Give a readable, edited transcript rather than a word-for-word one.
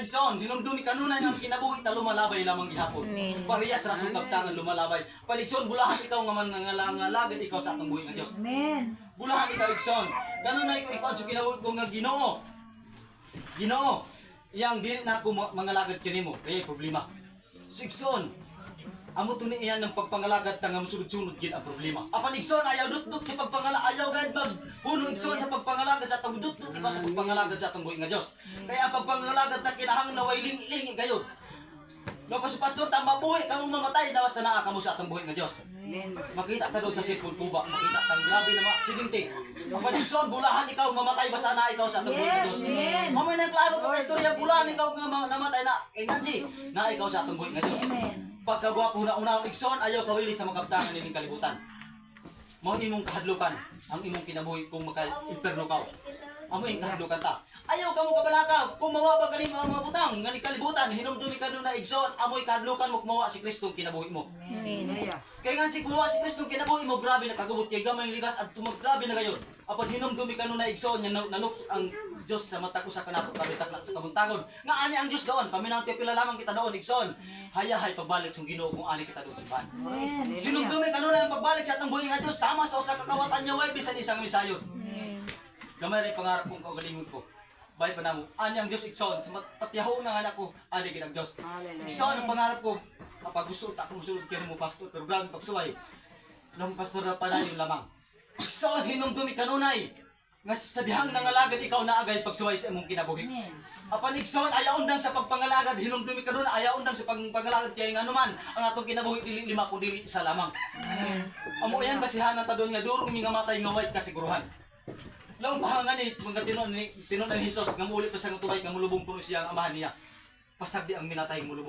Igsoon, hinumdumi kanunay nga kinabuhi ta lumalabay lamang gihapon. Parehas ra sung kabtangan lumalabay. Paligsoon bulahan ikaw nga manangalagad ikaw sa atong buhi nga Dios. Amen. Bulahan ikaw Igsoon. Kanunay ko ikaw sa kinabuhi ko nga Ginoo. Ginoo, iyang dili na ako mangalagad kanimo, kaya problema. So Igsoon, amo tuni iyan ng pagpangalagad ta nga musulod-sunod gid ang problema. Apan Igsoon ayaw dut-dut sa ayaw gad magpuno Igsoon sa pagpangalagad sa atong dut-dut ikaw sa pagpangalagad sa atong buhi nga Dios. Kaya ang pagpangalagad ta kinahanglan na way ling-ling kayo. No pastor ta mabuhi kamo mamatay dawas sa naa kamo sa atong buhi nga Dios. Makita ta doon sa sipon kuba, makita tang grabe na aksidente. Apan Igsoon bulahan ikaw mamatay basta na ikaw sa atong buhi nga Dios. Mamay nang klaro ka istorya bulahan ikaw nga namatay na kay Nancy na ikaw sa atong buhi nga Dios. Pagkagwapo na unang Igsoon, ayaw kawili sa magkabtangan nining kalibutan. Mao imong kahadlukan, ang imong kinabuhi kung maka-imperno ka. Amo yung kahadlukan ta. Ayaw ka mo kabalakaw, kung mawa ba kanin mga butang, nga ni kalibutan, hinumdumi ka doon na Igsoon, amoy kahadlukan mo kumawa si Kristo kinabuhi mo. Kaya nga si kumawa si Kristo kinabuhi mo, grabe na kagubot, kaya gamay ligas at grabe na gayon. Apan hinumdumi ka doon na Igsoon, nanuk ang Diyos sa mata ko sa kanato, kabitak na sa kabuntangon. Nga ani ang Diyos doon, paminang pipila lamang kita doon, Igsoon. Hayahay pagbalik sa Ginoo kung ani kita doon simbahan. Hinumdumi ka doon na pagbalik sa atong buhi nga Diyos, sama sa usa ka kawatan niya, way bisan isang misayon. Gamay rin pangarap kong kaugalingon ko. Bay pa namo. Ani ang Diyos Igsoon. Patyaho ng anak ko. Ani kinang Diyos. Igsoon ang pangarap ko. Kapag gusto ta kung sulod kini mo pastor. Pero grabe pagsuway. Nung pastor na pala yung lamang. Igsoon hinumdumi kanunay. Nga sa dihang nangalagad ikaw na agay pagsuway sa imong kinabuhi. Apan Igsoon ayaw undang sa pagpangalagad. Hinumdumi kanunay. Ayaw undang sa pagpangalagad. Kaya nga naman. Ang atong kinabuhi dili lima kung dili isa lamang. Amo yan basihan na ta doon nga durong nga matay nga white kasiguruhan. Laong bahangan ni mga tinon ni Jesus nga muli pa sa tubay nga mulubong puno siya ang amahan niya. Pasagdi ang minatay mulubong.